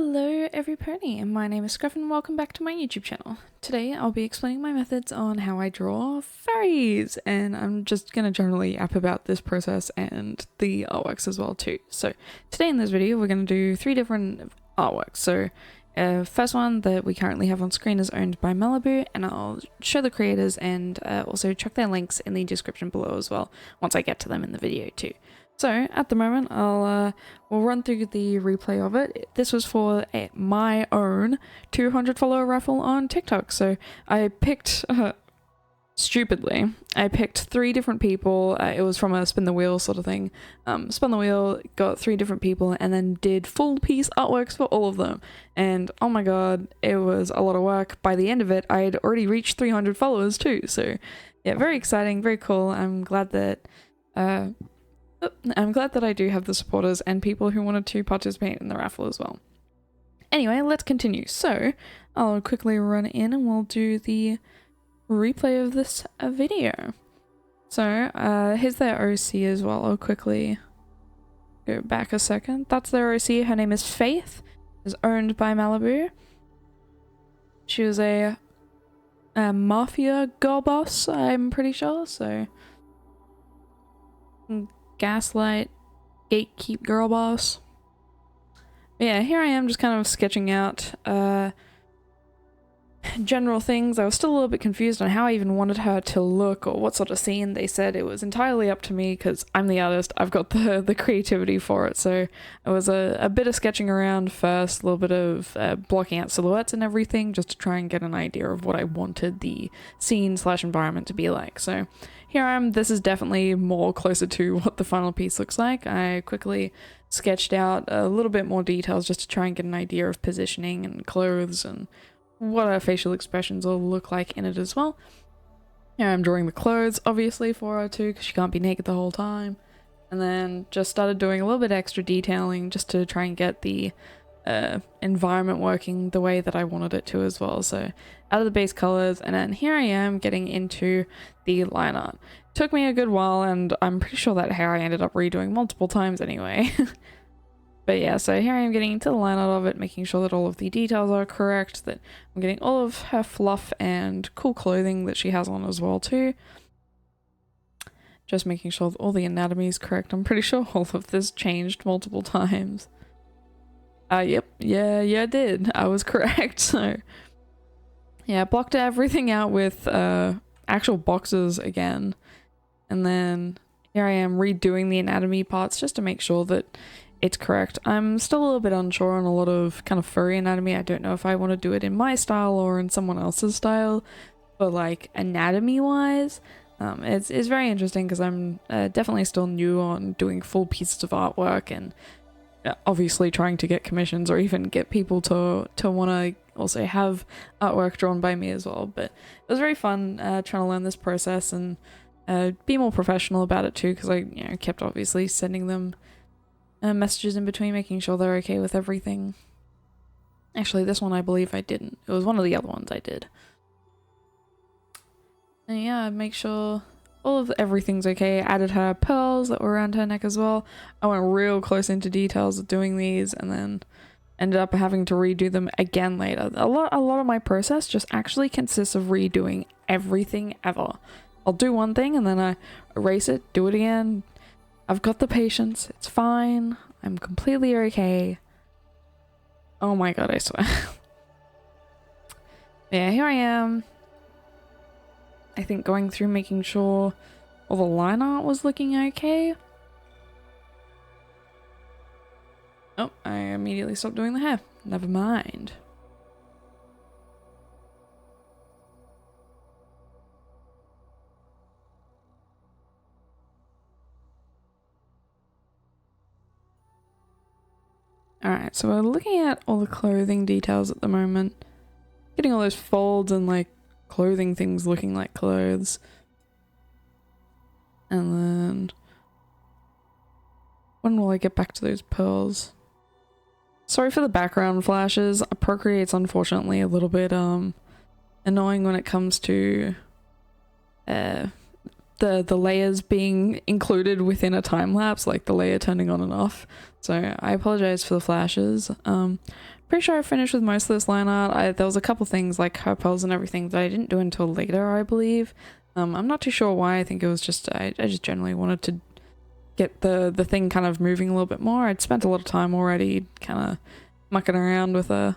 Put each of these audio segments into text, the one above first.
Hello everybody, my name is Scruff and welcome back to my YouTube channel. Today I'll be explaining my methods on how I draw fairies, and I'm just gonna generally yap about this process and the artworks as well too. So today in this video we're gonna do 3 different artworks. So first one that we currently have on screen is owned by Malibu, and I'll show the creators and also check their links in the description below as well once I get to them in the video too. So at the moment, we'll run through the replay of it. This was for my own 200 follower raffle on TikTok. So I picked, stupidly, I picked 3 different people. It was from a spin the wheel sort of thing. Spun the wheel, got 3 different people, and then did full piece artworks for all of them. And oh my god, it was a lot of work. By the end of it, I had already reached 300 followers too. So yeah, very exciting, very cool. I'm glad that I do have the supporters and people who wanted to participate in the raffle as well. Anyway, let's continue. So, I'll quickly run in and we'll do the replay of this video. So, here's their OC as well. I'll quickly go back a second. That's their OC. Her name is Faith. Is owned by Malibu. She was a mafia girl boss, I'm pretty sure, so... Gaslight, gatekeep girl boss. But yeah, here I am just kind of sketching out general things. I was still a little bit confused on how I even wanted her to look or what sort of scene. They said it was entirely up to me because I'm the artist. I've got the creativity for it. So it was a bit of sketching around first, a little bit of blocking out silhouettes and everything just to try and get an idea of what I wanted the scene / environment to be like. So here I am. This is definitely more closer to what the final piece looks like. I quickly sketched out a little bit more details just to try and get an idea of positioning and clothes and what our facial expressions will look like in it as well. Here I'm drawing the clothes, obviously, for her too, because she can't be naked the whole time. And then just started doing a little bit extra detailing just to try and get the environment working the way that I wanted it to as well. So out of the base colors, and then here I am getting into the line art. Took me a good while, and I'm pretty sure that hair I ended up redoing multiple times anyway. But yeah, so here I am getting into the line art of it, making sure that all of the details are correct, that I'm getting all of her fluff and cool clothing that she has on as well too. Just making sure that all the anatomy is correct. I'm pretty sure all of this changed multiple times. Yep, yeah, I did. I was correct. So yeah, blocked everything out with actual boxes again. And then here I am redoing the anatomy parts just to make sure that it's correct. I'm still a little bit unsure on a lot of kind of furry anatomy. I don't know if I want to do it in my style or in someone else's style, but like anatomy wise, it's very interesting because I'm definitely still new on doing full pieces of artwork and obviously trying to get commissions or even get people to want to also have artwork drawn by me as well. But it was very fun trying to learn this process and be more professional about it too, because I kept obviously sending them messages in between, making sure they're okay with everything. Actually, this one I believe I didn't. It was one of the other ones I did. And yeah, make sure all of everything's okay. Added her pearls that were around her neck as well. I went real close into details of doing these and then ended up having to redo them again later. A lot of my process just actually consists of redoing everything ever. I'll do one thing and then I erase it, do it again. I've got the patience. It's fine. I'm completely okay. Oh my god, I swear. Yeah, here I am. I think going through making sure all the line art was looking okay. Oh, I immediately stopped doing the hair. Never mind. Alright, so we're looking at all the clothing details at the moment. Getting all those folds and like clothing things looking like clothes. And then when will I get back to those pearls? Sorry for the background flashes. Procreate's unfortunately a little bit annoying when it comes to the layers being included within a time lapse, like the layer turning on and off. So I apologize for the flashes. pretty sure I finished with most of this line art. There was a couple things like her pearls and everything that I didn't do until later, I believe. I'm not too sure why. I think it was just I just generally wanted to get the thing kind of moving a little bit more. I'd spent a lot of time already kind of mucking around with a...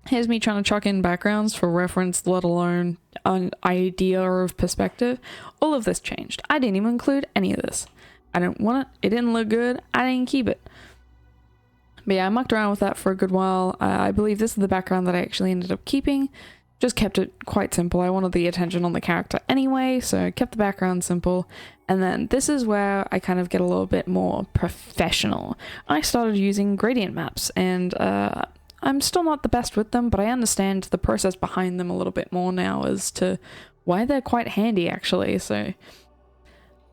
Here's me trying to chuck in backgrounds for reference, let alone an idea of perspective. All of this changed. I didn't even include any of this. I didn't want it. It didn't look good. I didn't keep it. But yeah, I mucked around with that for a good while. I believe this is the background that I actually ended up keeping. Just kept it quite simple. I wanted the attention on the character anyway, so I kept the background simple. And then this is where I kind of get a little bit more professional. I started using gradient maps, and I'm still not the best with them, but I understand the process behind them a little bit more now as to why they're quite handy, actually. So,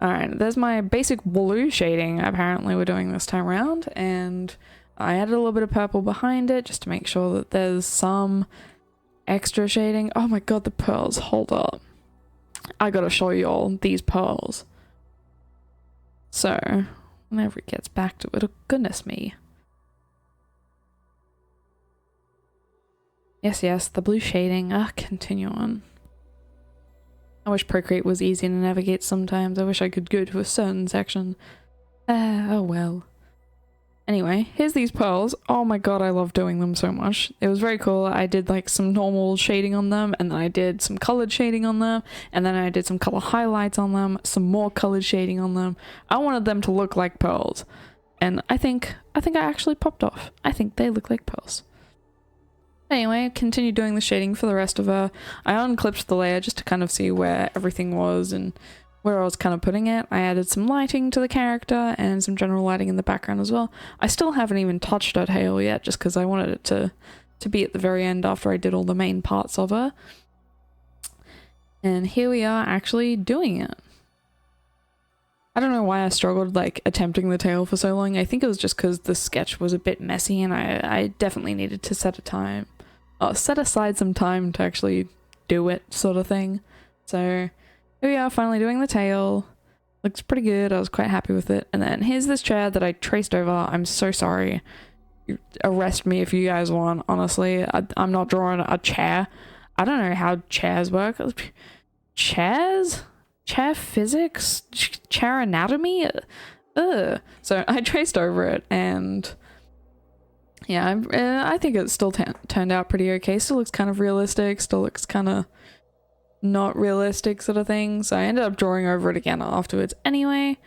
alright, there's my basic blue shading apparently we're doing this time around, and I added a little bit of purple behind it just to make sure that there's some extra shading. Oh my god, the pearls. Hold up. I gotta show you all these pearls. So, whenever it gets back to it, oh goodness me. Yes, the blue shading. Continue on. I wish Procreate was easy to navigate sometimes. I wish I could go to a certain section. Oh well. Anyway, here's these pearls. Oh my god, I love doing them so much. It was very cool. I did like some normal shading on them, and then I did some colored shading on them, and then I did some color highlights on them, some more colored shading on them. I wanted them to look like pearls. And I think I actually popped off. I think they look like pearls. Anyway, I continued doing the shading for the rest of her. I unclipped the layer just to kind of see where everything was and where I was kind of putting it. I added some lighting to the character and some general lighting in the background as well. I still haven't even touched her tail yet just because I wanted it to be at the very end after I did all the main parts of her. And here we are actually doing it. I don't know why I struggled like attempting the tail for so long. I think it was just because the sketch was a bit messy and I definitely needed to set aside some time to actually do it, sort of thing. So here we are finally doing the tail. Looks pretty good. I was quite happy with it. And then here's this chair that I traced over. I'm so sorry. Arrest me if you guys want, honestly. I'm not drawing a chair. I don't know how chairs work. Chairs? Chair physics? Chair anatomy? Ugh. So I traced over it, and yeah, I think it still turned out pretty okay. Still looks kind of realistic. Still looks kind of not realistic, sort of thing. So I ended up drawing over it again afterwards anyway.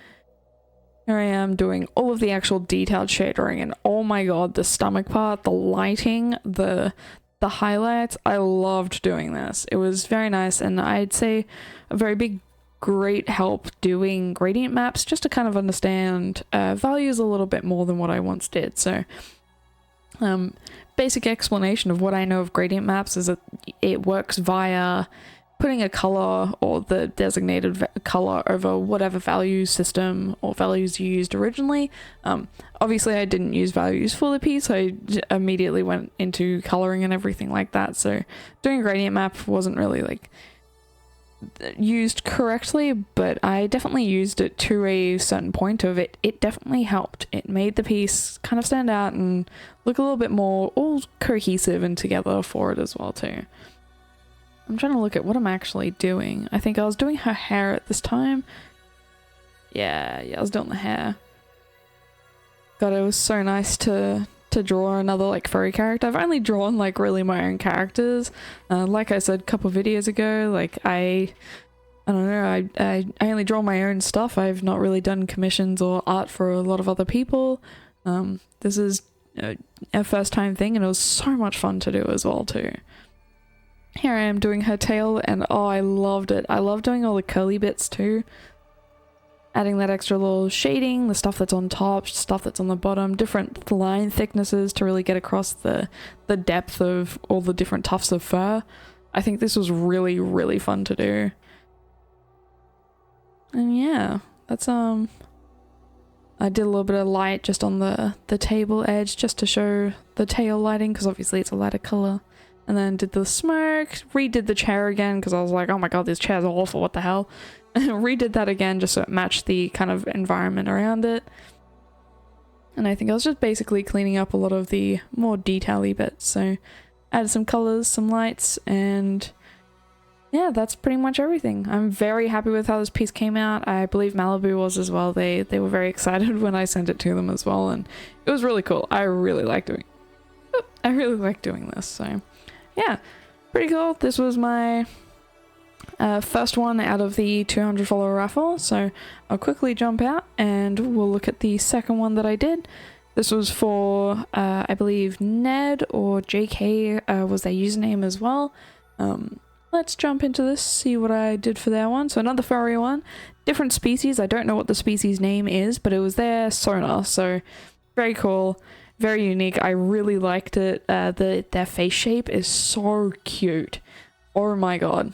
Here I am doing all of the actual detailed shading, and oh my god, the stomach part, the lighting, the highlights. I loved doing this. It was very nice, and I'd say a very great help doing gradient maps just to kind of understand values a little bit more than what I once did. So basic explanation of what I know of gradient maps is that it works via putting a color or the designated color over whatever value system or values you used originally. Obviously I didn't use values for the piece. I immediately went into coloring and everything like that. So doing a gradient map wasn't really like used correctly, but I definitely used it to a certain point of it. It definitely helped. It made the piece kind of stand out and look a little bit more all cohesive and together for it as well too. I'm trying to look at what I'm actually doing. I think I was doing her hair at this time. Yeah, I was doing the hair. God, it was so nice to draw another like furry character. I've only drawn like really my own characters. Like I said a couple videos ago, like I don't know, I only draw my own stuff. I've not really done commissions or art for a lot of other people. This is a first time thing, and it was so much fun to do as well too. Here I am doing her tail, and oh, I loved it. I love doing all the curly bits too. Adding that extra little shading, the stuff that's on top, stuff that's on the bottom, different line thicknesses to really get across the depth of all the different tufts of fur. I think this was really, really fun to do. And yeah, that's I did a little bit of light just on the table edge just to show the tail lighting, because obviously it's a lighter color. And then did the smoke, redid the chair again because I was like, oh my god, this chair's awful, what the hell? Redid that again just so it matched the kind of environment around it. And I think I was just basically cleaning up a lot of the more detail-y bits. So added some colors, some lights, and yeah, that's pretty much everything. I'm very happy with how this piece came out. I believe Malibu was as well. They were very excited when I sent it to them as well, and it was really cool. I really like doing this. So yeah, pretty cool. This was my first one out of the 200 follower raffle, so I'll quickly jump out and we'll look at the second one that I did. This was for I believe Ned or JK was their username as well. Let's jump into this, see what I did for their one. So another furry one, different species. I don't know what the species name is, but it was their sonar, so very cool, very unique. I really liked it. Their face shape is so cute. Oh my god.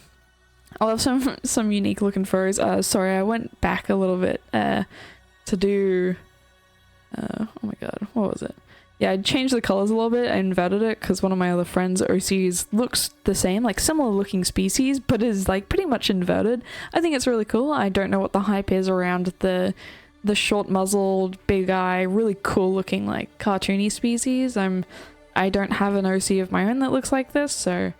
I love some unique looking furries. Sorry, I went back a little bit to do oh my god, what was it? Yeah, I changed the colors a little bit. I inverted it because one of my other friends' OCs looks the same, like similar looking species, but is like pretty much inverted. I think it's really cool. I don't know what the hype is around the short muzzled, big eye, really cool looking like cartoony species. I don't have an OC of my own that looks like this, so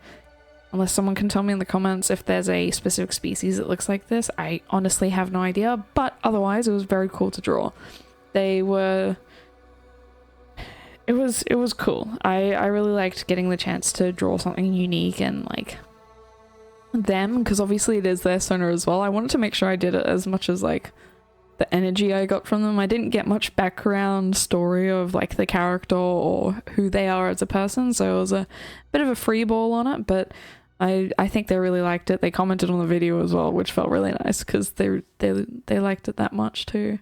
unless someone can tell me in the comments if there's a specific species that looks like this, I honestly have no idea, but otherwise it was very cool to draw. It was cool. I really liked getting the chance to draw something unique and like them, because obviously it is their sonar as well. I wanted to make sure I did it as much as like the energy I got from them. I didn't get much background story of like the character or who they are as a person, so it was a bit of a free ball on it, but I think they really liked it. They commented on the video as well, which felt really nice because they liked it that much too.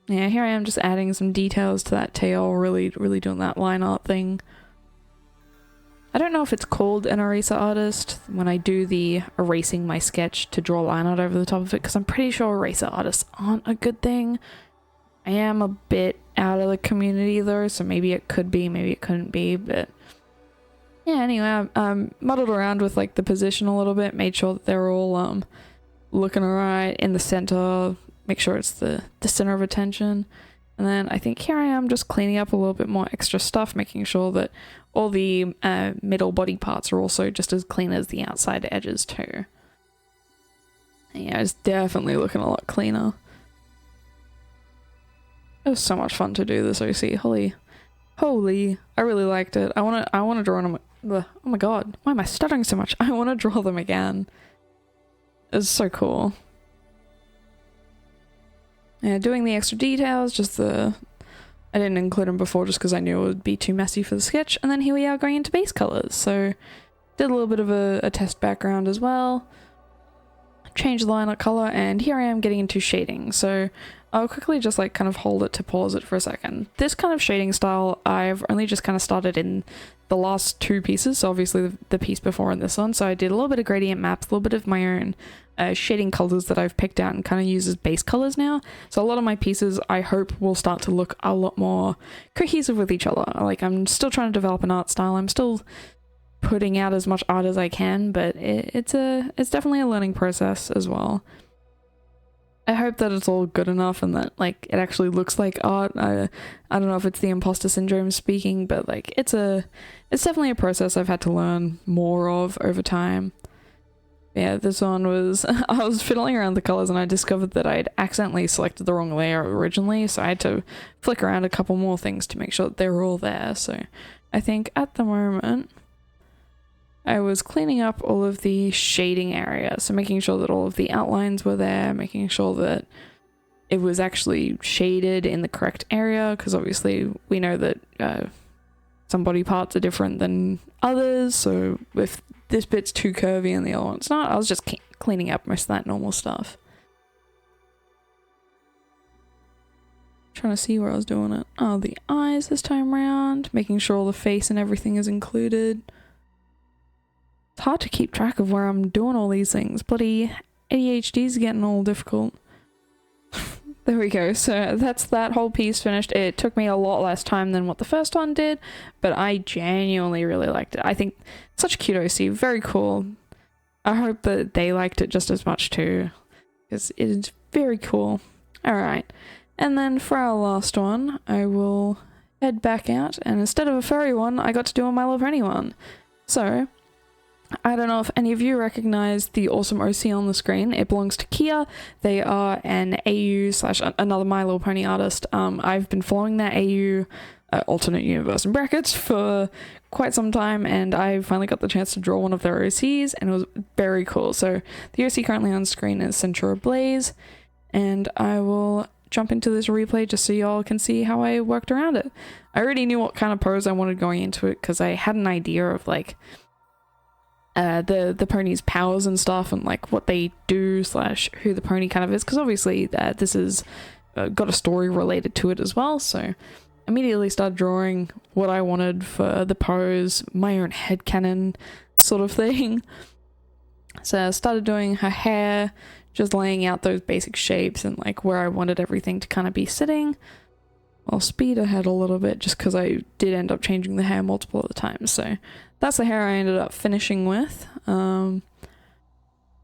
Yeah, here I am just adding some details to that tail, really doing that line art thing. I don't know if it's called an eraser artist when I do the erasing my sketch to draw line art over the top of it, because I'm pretty sure eraser artists aren't a good thing. I am a bit out of the community though, so maybe it could be, maybe it couldn't be, but yeah, anyway, I muddled around with like the position a little bit, made sure that they're all looking alright in the center, make sure it's the center of attention. And then I think here I am just cleaning up a little bit more extra stuff, making sure that all the middle body parts are also just as clean as the outside edges too. And yeah, it's definitely looking a lot cleaner. It was so much fun to do this OC. Holy, I really liked it. I wanna draw them. Oh my god, why am I stuttering so much? I want to draw them again. It's so cool. Yeah, doing the extra details, I didn't include them before just because I knew it would be too messy for the sketch. And then here we are going into base colors. So did a little bit of a test background as well. Changed the line of color, and here I am getting into shading. So I'll quickly just like kind of hold it to pause it for a second. This kind of shading style I've only just kind of started in the last two pieces, so obviously the piece before and this one. So I did a little bit of gradient maps, a little bit of my own shading colors that I've picked out and kind of use as base colors now. So a lot of my pieces I hope will start to look a lot more cohesive with each other. Like I'm still trying to develop an art style. I'm still putting out as much art as I can, but it's definitely a learning process as well. I hope that it's all good enough and that like it actually looks like art. I don't know if it's the imposter syndrome speaking, but like it's definitely a process I've had to learn more of over time. Yeah, this one was I was fiddling around the colors and I discovered that I'd accidentally selected the wrong layer originally, so I had to flick around a couple more things to make sure that they were all there. So I think at the moment I was cleaning up all of the shading area, so making sure that all of the outlines were there, making sure that it was actually shaded in the correct area, because obviously we know that some body parts are different than others, so if this bit's too curvy and the other one's not, I was just cleaning up most of that normal stuff. Trying to see where I was doing it. Oh, the eyes this time around, making sure all the face and everything is included. It's hard to keep track of where I'm doing all these things. Bloody ADHD's getting all difficult. There we go. So that's that whole piece finished. It took me a lot less time than what the first one did, but I genuinely really liked it. I think such a cute OC, very cool. I hope that they liked it just as much too, because it is very cool. Alright, And then for our last one, I will head back out, and instead of a furry one, I got to do a My Little Pony one. So, I don't know if any of you recognize the awesome OC on the screen. It belongs to Kia. They are an AU slash another My Little Pony artist. I've been following that AU, alternate universe in brackets, for quite some time, and I finally got the chance to draw one of their OCs, and it was very cool. So the OC currently on screen is Centura Blaze, and I will jump into this replay just so y'all can see how I worked around it. I already knew what kind of pose I wanted going into it because I had an idea of like the pony's powers and stuff, and like what they do slash who the pony kind of is, because obviously this is got a story related to it as well. So immediately started drawing what I wanted for the pose, my own headcanon sort of thing. So I started doing her hair, just laying out those basic shapes and like where I wanted everything to kind of be sitting. I'll speed ahead a little bit just because I did end up changing the hair multiple of the times. So that's the hair I ended up finishing with. We'll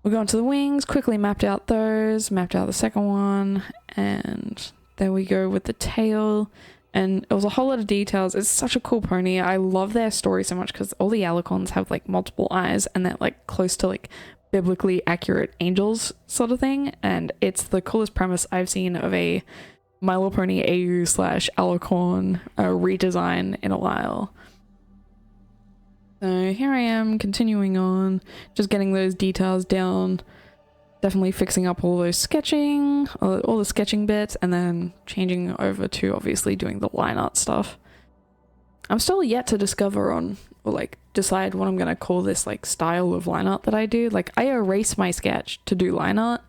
go into the wings, quickly mapped out those, mapped out the second one, and there we go with the tail. And it was a whole lot of details. It's such a cool pony. I love their story so much because all the Alicons have like multiple eyes and they're like close to like biblically accurate angels sort of thing. And it's the coolest premise I've seen of a My Little Pony AU slash Alicon redesign in a while. So here I am continuing on, just getting those details down. Definitely fixing up all those sketching, all the sketching bits, and then changing over to obviously doing the line art stuff. I'm still yet to discover on, or like decide what I'm going to call this like style of line art that I do. Like I erase my sketch to do line art.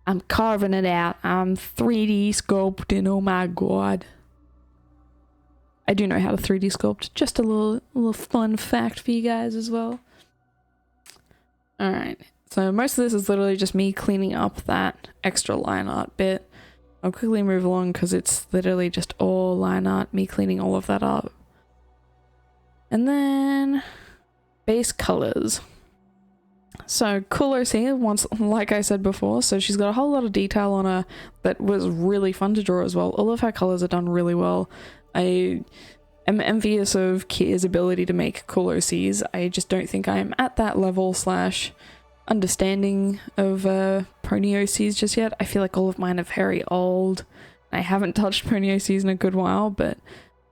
I'm carving it out. I'm 3D sculpting. Oh my god. I do know how to 3D sculpt. Just a little fun fact for you guys as well. Alright. So most of this is literally just me cleaning up that extra line art bit. I'll quickly move along because it's literally just all line art, me cleaning all of that up. And then base colors. So cool OC, once, like I said before, so she's got a whole lot of detail on her that was really fun to draw as well. All of her colors are done really well. I am envious of Kia's ability to make cool OCs. I just don't think I'm at that level slash understanding of pony OCs just yet. I feel like all of mine are very old. I haven't touched pony OCs in a good while, but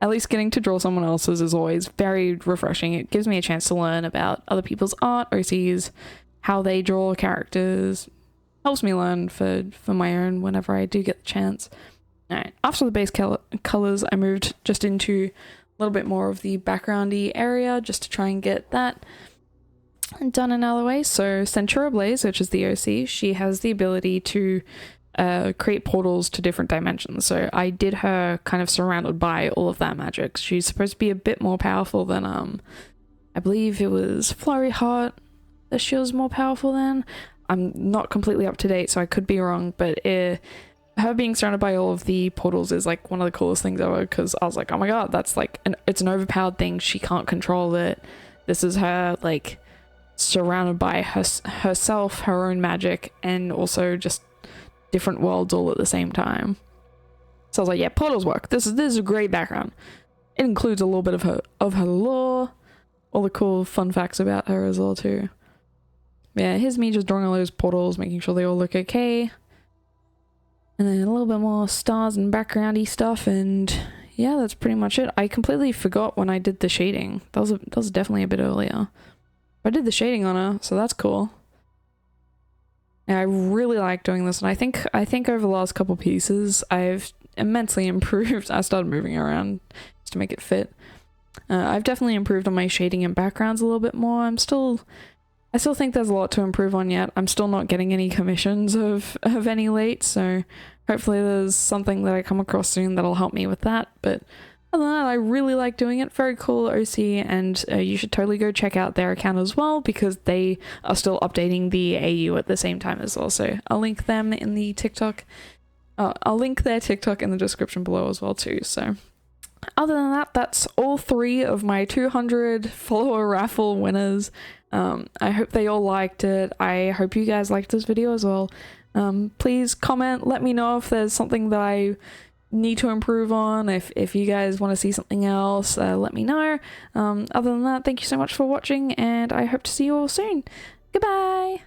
at least getting to draw someone else's is always very refreshing. It gives me a chance to learn about other people's art, OCs, how they draw characters. Helps me learn for my own whenever I do get the chance. Alright, after the base colors, I moved just into a little bit more of the backgroundy area just to try and get that done another way. So Centura Blaze, which is the OC, she has the ability to create portals to different dimensions. So I did her kind of surrounded by all of that magic. She's supposed to be a bit more powerful than I believe it was Flurry Heart that she was more powerful than. I'm not completely up to date, so I could be wrong, but her being surrounded by all of the portals is like one of the coolest things ever, because I was like, oh my god, that's like it's an overpowered thing. She can't control it. This is her like surrounded by herself, her own magic, and also just different worlds all at the same time. So I was like, yeah, portals work. This is a great background. It includes a little bit of her lore, all the cool fun facts about her as well too. Yeah, here's me just drawing all those portals, making sure they all look okay. And then a little bit more stars and backgroundy stuff, and yeah, that's pretty much it. I completely forgot when I did the shading. That was definitely a bit earlier. I did the shading on her, so that's cool. Yeah, I really like doing this, and I think over the last couple pieces, I've immensely improved. I started moving around just to make it fit. I've definitely improved on my shading and backgrounds a little bit more. I still think there's a lot to improve on yet. I'm still not getting any commissions of any late, so hopefully there's something that I come across soon that'll help me with that. But other than that, I really like doing it. Very cool OC, and you should totally go check out their account as well, because they are still updating the AU at the same time as well. So I'll link them in the TikTok. I'll link their TikTok in the description below as well too. So other than that, that's all 3 of my 200 follower raffle winners. I hope they all liked it. I hope you guys liked this video as well. Please comment, let me know if there's something that I need to improve on. If you guys want to see something else, let me know. Other than that, thank you so much for watching, and I hope to see you all soon. Goodbye!